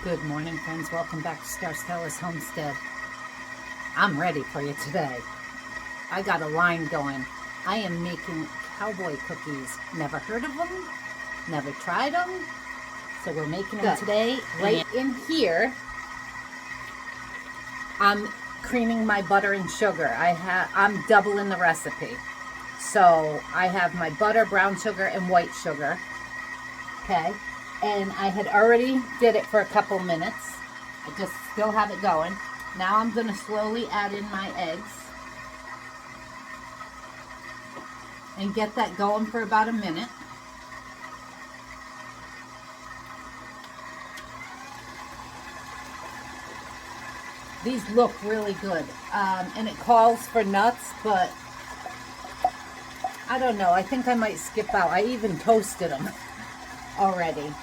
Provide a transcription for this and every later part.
Good morning, friends. Welcome back to Star Stella's Homestead. I'm ready for you today. I got a line going. I am making cowboy cookies. Never heard of them, never tried them, so we're making them today. Right in here, I'm creaming my butter and sugar. I'm doubling the recipe. So I have my butter, brown sugar, and white sugar. Okay. And I had already did it for a couple minutes. I just still have it going. Now I'm going to slowly add in my eggs and get that going for about a minute. These look really good. And it calls for nuts, but I don't know. I think I might skip out. I even toasted them already.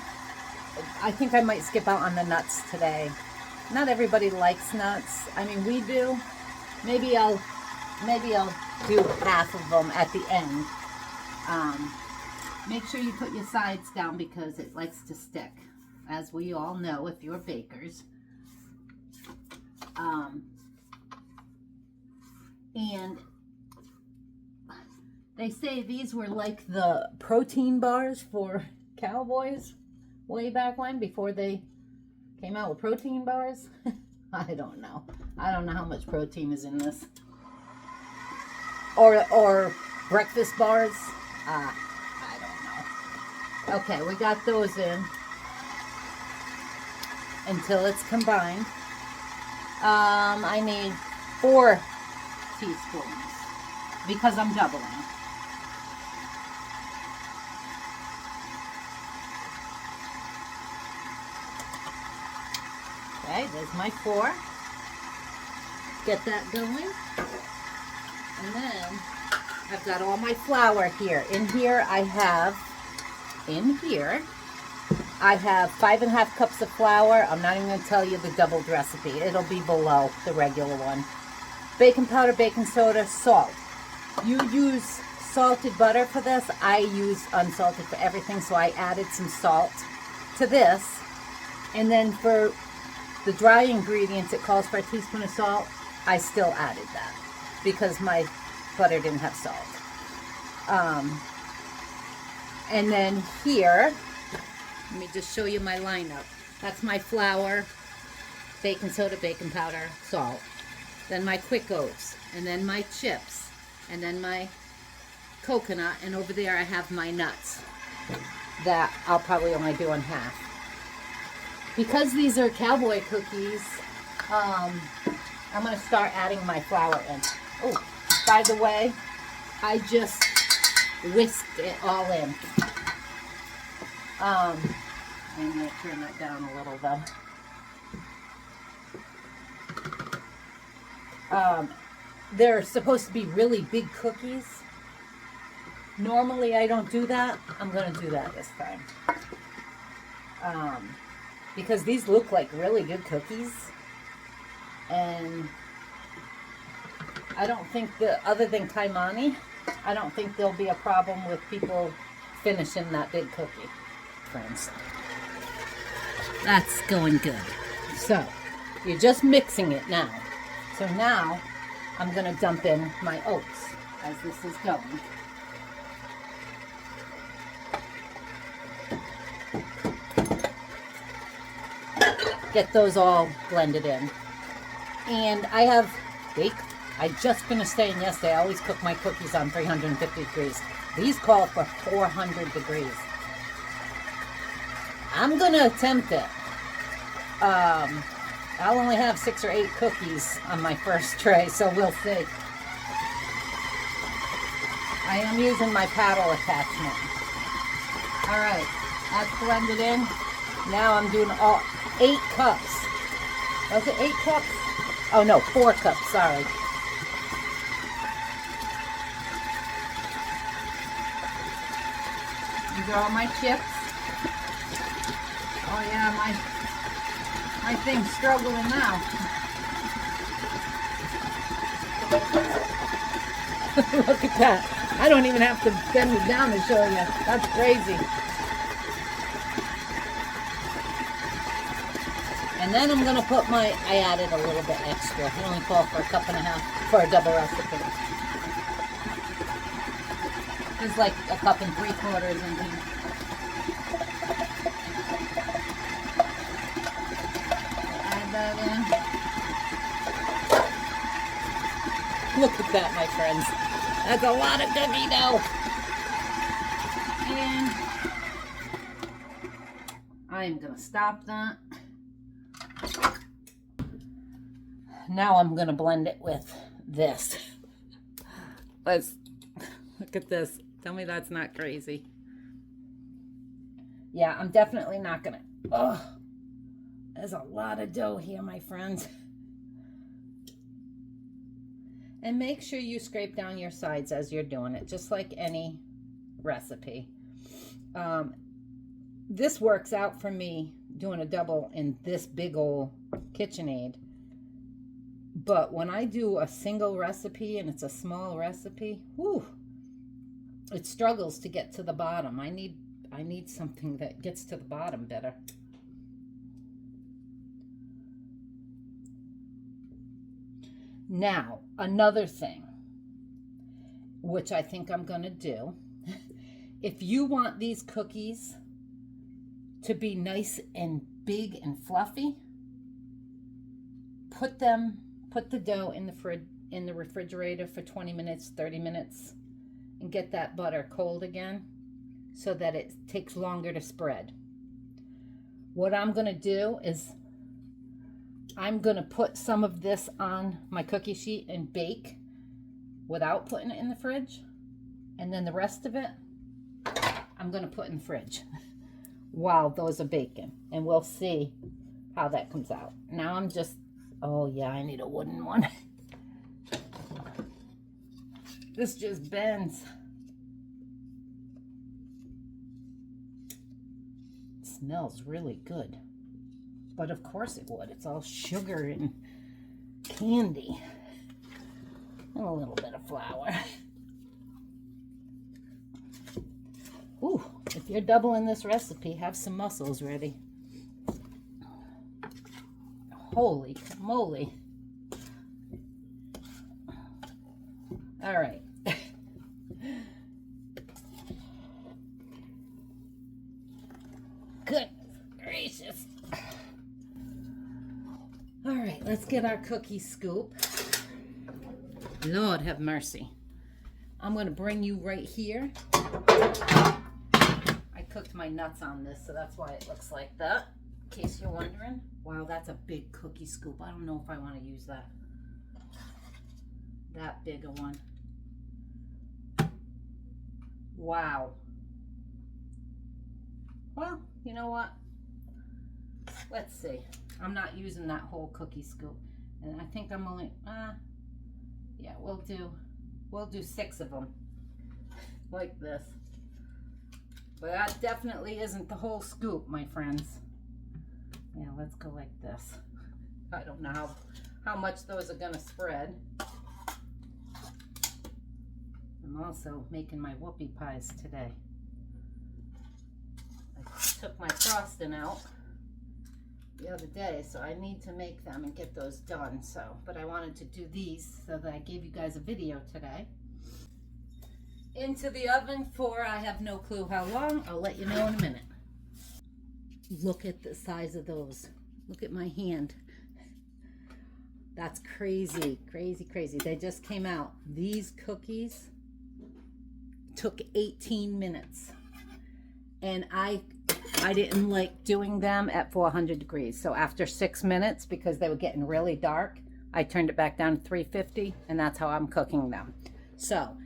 I think I might skip out on the nuts today. Not everybody likes nuts. I mean, we do. Maybe I'll do half of them at the end. Make sure you put your sides down because it likes to stick, as we all know if you're bakers. And they say these were like the protein bars for cowboys way back when, before they came out with protein bars. I don't know. I don't know how much protein is in this. Or breakfast bars. I don't know. Okay, we got those in until it's combined. I need 4 teaspoons because I'm doubling. Okay, there's my 4. Get that going. And then I've got all my flour here. In here I have 5½ cups of flour. I'm not even going to tell you the doubled recipe. It'll be below the regular one. Baking powder, baking soda, salt. You use salted butter for this. I use unsalted for everything, so I added some salt to this. And then for the dry ingredients, it calls for a teaspoon of salt. I still added that because my butter didn't have salt. And then here, let me just show you my lineup. That's my flour, baking soda, baking powder, salt. Then my quick oats, and then my chips, and then my coconut, and over there I have my nuts that I'll probably only do in half. Because these are cowboy cookies, I'm going to start adding my flour in. Oh, by the way, I just whisked it all in. I'm going to turn that down a little though. They're supposed to be really big cookies. Normally I don't do that. I'm going to do that this time. Because these look like really good cookies. And I don't think other than Kaimani, I don't think there'll be a problem with people finishing that big cookie, friends. That's going good. So, you're just mixing it now. So now, I'm going to dump in my oats as this is going. Get those all blended in. And I just finished saying yesterday, I always cook my cookies on 350 degrees. These call for 400 degrees. I'm going to attempt it. I'll only have 6 or 8 cookies on my first tray, so we'll see. I am using my paddle attachment. Alright, that's blended in. Now I'm doing all 8 cups. Was it 8 cups? Oh no, 4 cups, sorry. These are all my chips. Oh yeah, my thing's struggling now. Look at that. I don't even have to bend it down to show you. That's crazy. And then I'm gonna put I added a little bit extra. It only called for a cup and a half for a double recipe. There's like a cup and 3/4 in here. Add that in. Look at that, my friends. That's a lot of cookie dough. And I'm gonna stop that. Now I'm gonna blend it with this. Let's look at this. Tell me that's not crazy. Yeah, I'm definitely not gonna. Oh, there's a lot of dough here, my friends. And make sure you scrape down your sides as you're doing it, just like any recipe. This works out for me doing a double in this big old KitchenAid. But when I do a single recipe and it's a small recipe, whew, it struggles to get to the bottom. I need something that gets to the bottom better. Now, another thing, which I think I'm going to do, if you want these cookies to be nice and big and fluffy, put the dough in the refrigerator for 20 minutes, 30 minutes, and get that butter cold again so that it takes longer to spread. What I'm going to do is I'm going to put some of this on my cookie sheet and bake without putting it in the fridge. And then the rest of it, I'm going to put in the fridge while those are baking. And we'll see how that comes out. Now I'm just, oh yeah, I need a wooden one. This just bends. It smells really good. But of course it would. It's all sugar and candy. And a little bit of flour. Ooh, if you're doubling this recipe, have some mussels ready. Holy moly. All right. Good gracious. All right, let's get our cookie scoop. Lord have mercy. I'm going to bring you right here. I cooked my nuts on this, so that's why it looks like that, in case you're wondering. Wow, that's a big cookie scoop. I don't know if I want to use that big a one. Wow. Well, you know what? Let's see. I'm not using that whole cookie scoop. And I think I'm only, yeah, we'll do 6 of them. Like this. But that definitely isn't the whole scoop, my friends. Yeah, let's go like this. I don't know how much those are gonna spread. I'm also making my whoopie pies today. I took my frosting out the other day, so I need to make them and get those done. But I wanted to do these so that I gave you guys a video today. Into the oven for I have no clue how long. I'll let you know in a minute. Look at the size of those. Look at my hand. That's crazy, crazy, crazy. They just came out. These cookies took 18 minutes. And I didn't like doing them at 400 degrees. So after 6 minutes, because they were getting really dark, I turned it back down to 350, and that's how I'm cooking them. So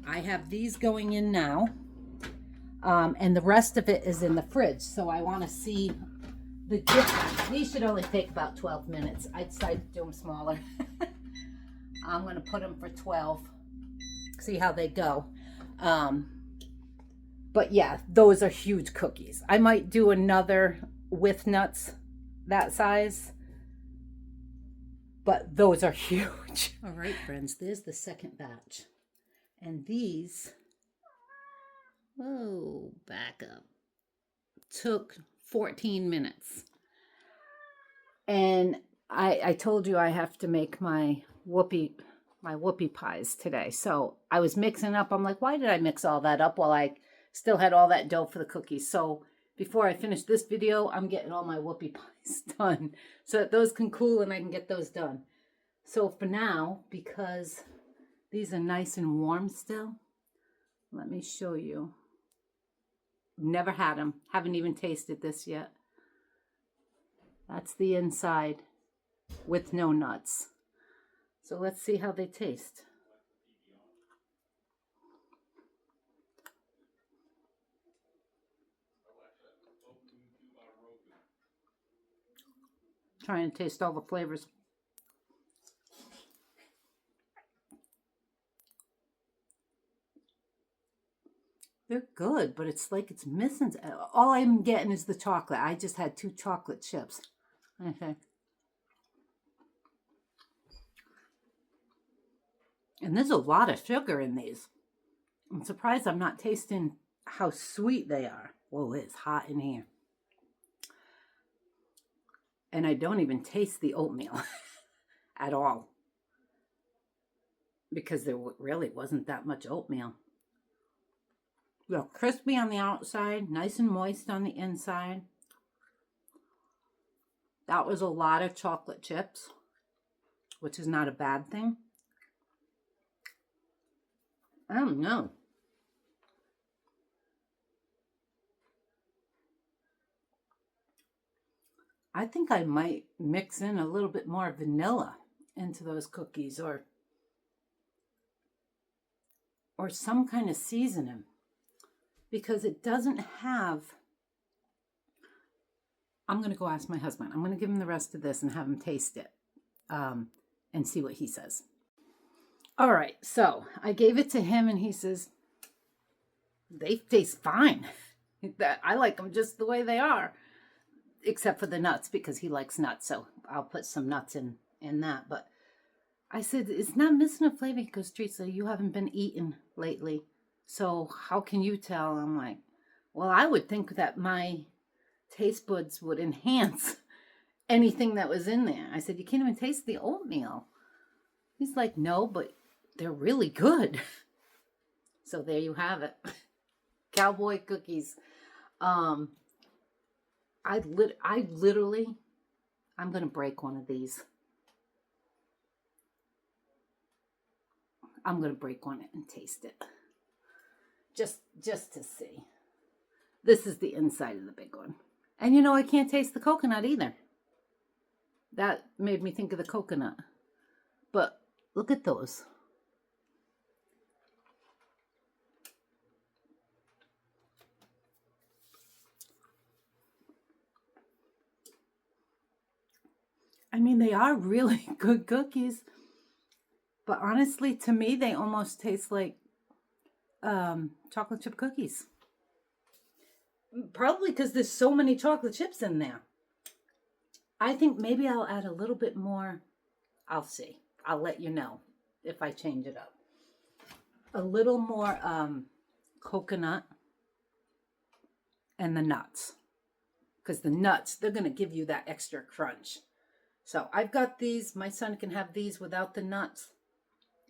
I have these going in now, and the rest of it is in the fridge. So I want to see the difference. These should only take about 12 minutes. I decided to do them smaller. I'm going to put them for 12. See how they go. But yeah, those are huge cookies. I might do another with nuts that size, but those are huge. All right, friends, there's the second batch. And these, whoa, back up, took 14 minutes. And I told you I have to make my whoopie pies today. So I was mixing up. I'm like, why did I mix all that up while I still had all that dough for the cookies? So before I finish this video, I'm getting all my whoopie pies done so that those can cool and I can get those done. So for now, because these are nice and warm still, let me show you. Never had them. Haven't even tasted this yet. That's the inside with no nuts. So let's see how they taste. Trying to taste all the flavors. They're good, but it's like it's missing. All I'm getting is the chocolate. I just had 2 chocolate chips. Okay. And there's a lot of sugar in these. I'm surprised I'm not tasting how sweet they are. Whoa, it's hot in here. And I don't even taste the oatmeal at all. Because there really wasn't that much oatmeal. They're crispy on the outside, nice and moist on the inside. That was a lot of chocolate chips, which is not a bad thing. I don't know. I think I might mix in a little bit more vanilla into those cookies or some kind of seasoning, because it doesn't have. I'm going to go ask my husband. I'm going to give him the rest of this and have him taste it and see what he says. All right, so I gave it to him and he says, they taste fine. I like them just the way they are, except for the nuts because he likes nuts. So I'll put some nuts in that. But I said, it's not missing a flavor. He goes, Teresa, you haven't been eating lately. So how can you tell? I'm like, well, I would think that my taste buds would enhance anything that was in there. I said, you can't even taste the oatmeal. He's like, no, but they're really good. So there you have it. Cowboy cookies. I literally, I'm going to break one of these. I'm going to break one and taste it. Just to see. This is the inside of the big one. And you know, I can't taste the coconut either. That made me think of the coconut. But look at those. I mean, they are really good cookies. But honestly, to me, they almost taste like chocolate chip cookies. Probably because there's so many chocolate chips in there. I think maybe I'll add a little bit more. I'll see. I'll let you know if I change it up. A little more coconut and the nuts. Because the nuts, they're going to give you that extra crunch. So I've got these. My son can have these without the nuts.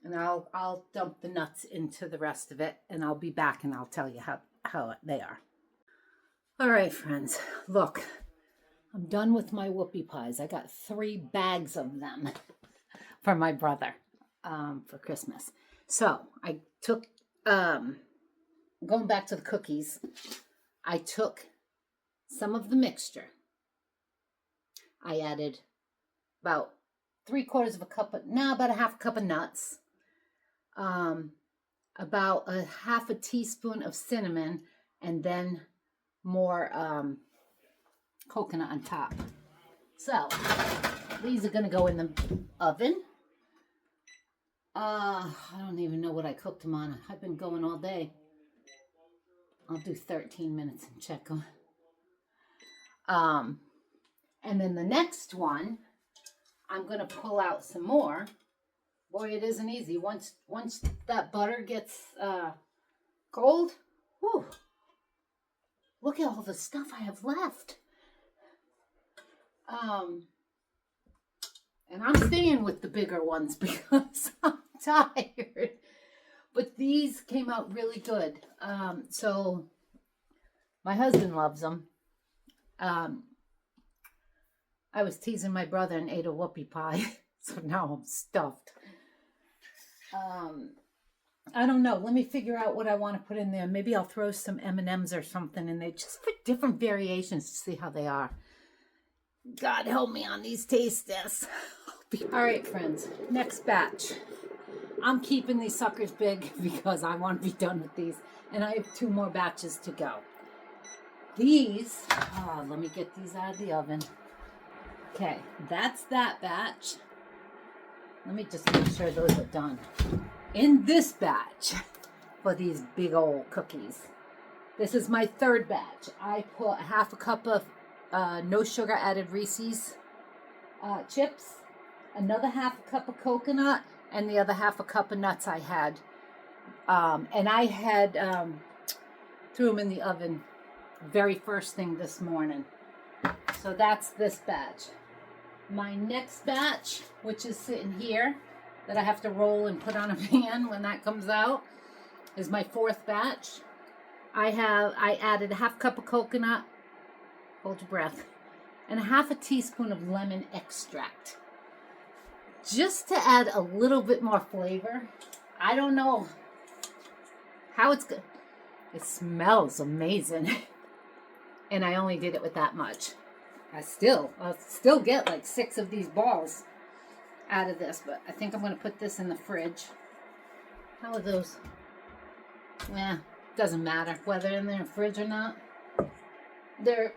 And I'll dump the nuts into the rest of it. And I'll be back and I'll tell you how they are. All right, friends. Look, I'm done with my whoopie pies. I got 3 bags of them for my brother for Christmas. So I took, going back to the cookies, I took some of the mixture. I added about 3/4 of a cup of, about a half cup of nuts, about a half a teaspoon of cinnamon, and then more coconut on top. So these are going to go in the oven. I don't even know what I cooked them on. I've been going all day. I'll do 13 minutes and check them. And then the next one, I'm going to pull out some more. Boy, it isn't easy. Once that butter gets cold, whew, look at all the stuff I have left. And I'm staying with the bigger ones because I'm tired. But these came out really good. So my husband loves them. I was teasing my brother and ate a whoopie pie. So now I'm stuffed. I don't know. Let me figure out what I want to put in there. Maybe I'll throw some M&Ms or something in there just for different variations to see how they are. God help me on these taste tests. All right, friends. Next batch. I'm keeping these suckers big because I want to be done with these. And I have 2 more batches to go. These, let me get these out of the oven. Okay, that's that batch. Let me just make sure those are done. In this batch, for these big old cookies, this is my 3rd batch. I put half a cup of no sugar added Reese's chips, another half a cup of coconut, and the other half a cup of nuts I had. And I had threw them in the oven very first thing this morning. So that's this batch. My next batch, which is sitting here, that I have to roll and put on a pan when that comes out, is my 4th batch. I added a half cup of coconut, hold your breath, and a half a teaspoon of lemon extract. Just to add a little bit more flavor. I don't know how it's good. It smells amazing. And I only did it with that much. I'll still get like 6 of these balls out of this, but I think I'm going to put this in the fridge. How are those? Doesn't matter whether in the fridge or not. They're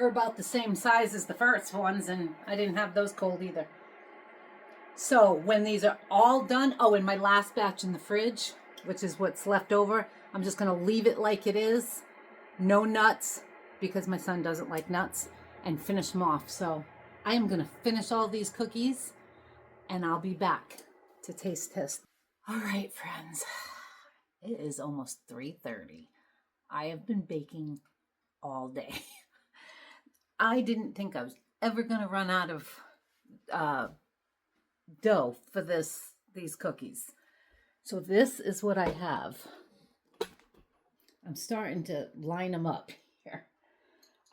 about the same size as the first ones, and I didn't have those cold either. So when these are all done, and my last batch in the fridge, which is what's left over, I'm just going to leave it like it is. No nuts, because my son doesn't like nuts, and finish them off. So I am going to finish all these cookies, and I'll be back to taste test. All right, friends. It is almost 3:30. I have been baking all day. I didn't think I was ever going to run out of dough for these cookies. So this is what I have. I'm starting to line them up here.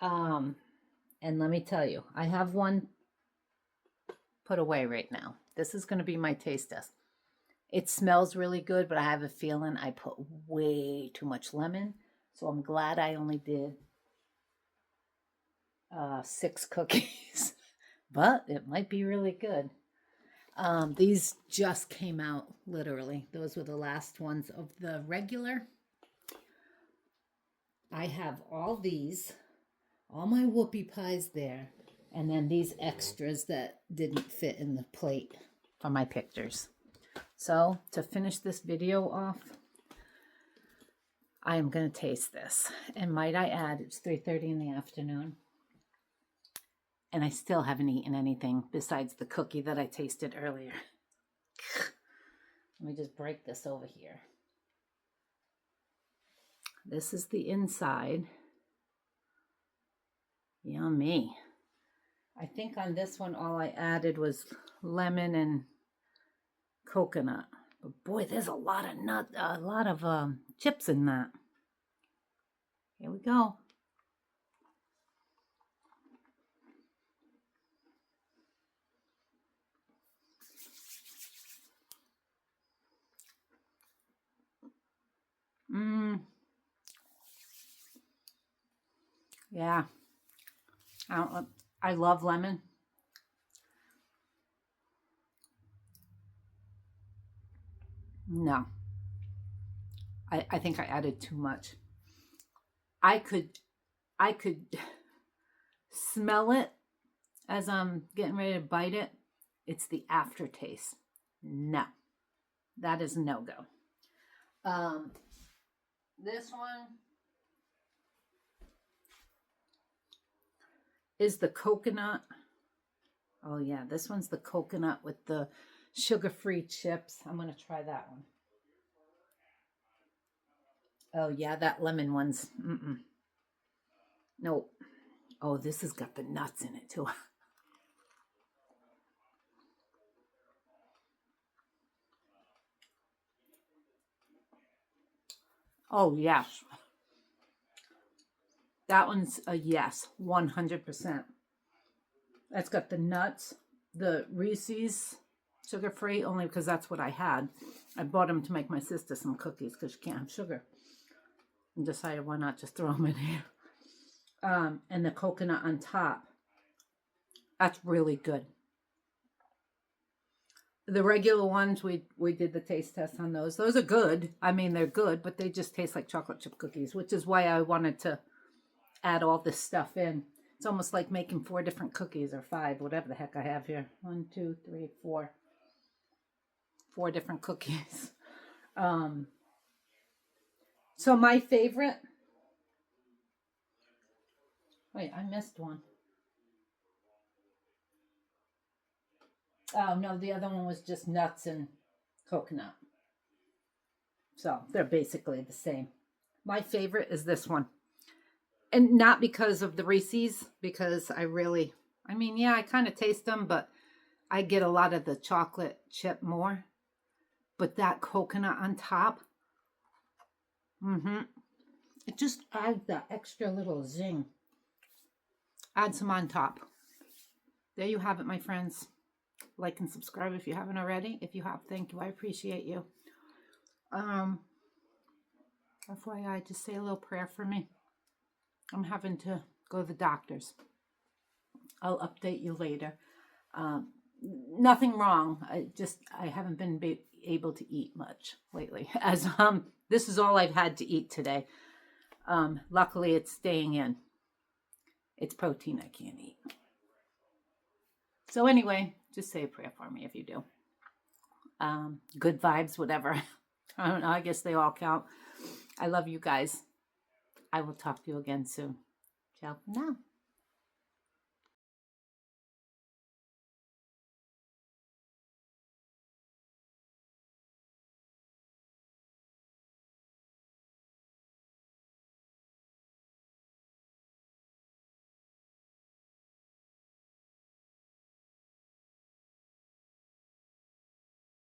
And let me tell you, I have one put away right now. This is going to be my taste test. It smells really good, but I have a feeling I put way too much lemon. So I'm glad I only did 6 cookies. But it might be really good. These just came out, literally. Those were the last ones of the regular. I have all these, all my whoopie pies there, and then these extras that didn't fit in the plate for my pictures. So to finish this video off, I am going to taste this. And might I add, it's 3:30 in the afternoon. And I still haven't eaten anything besides the cookie that I tasted earlier. Let me just break this over here. This is the inside. Yummy. I think on this one, all I added was lemon and coconut. But boy, there's a lot of chips in that. Here we go. Yeah. I love lemon. No. I think I added too much. I could smell it as I'm getting ready to bite it. It's the aftertaste. No. That is no-go. This one is the coconut. Oh yeah, this one's the coconut with the sugar-free chips. I'm going to try that one. Oh yeah, that lemon one's, Nope. Oh, this has got the nuts in it too. Oh, yes. That one's a yes, 100%. That's got the nuts, the Reese's, sugar-free, only because that's what I had. I bought them to make my sister some cookies because she can't have sugar. And decided why not just throw them in here. And the coconut on top. That's really good. The regular ones, we did the taste test on those. Those are good. I mean, they're good, but they just taste like chocolate chip cookies, which is why I wanted to add all this stuff in. It's almost like making 4 different cookies, or 5, whatever the heck I have here. 1, 2, 3, 4. 4 different cookies. So my favorite... Wait, I missed one. Oh, no, the other one was just nuts and coconut. So they're basically the same. My favorite is this one. And not because of the Reese's, because I mean, yeah, I kind of taste them, but I get a lot of the chocolate chip more. But that coconut on top, it just adds that extra little zing. Add some on top. There you have it, my friends. Like and subscribe if you haven't already. If you have, thank you. I appreciate you. FYI, just say a little prayer for me. I'm having to go to the doctor's. I'll update you later. Nothing wrong. I haven't been able to eat much lately. As this is all I've had to eat today. Luckily, it's staying in. It's protein I can't eat. So anyway, just say a prayer for me if you do. Good vibes, whatever. I don't know. I guess they all count. I love you guys. I will talk to you again soon. Ciao for now.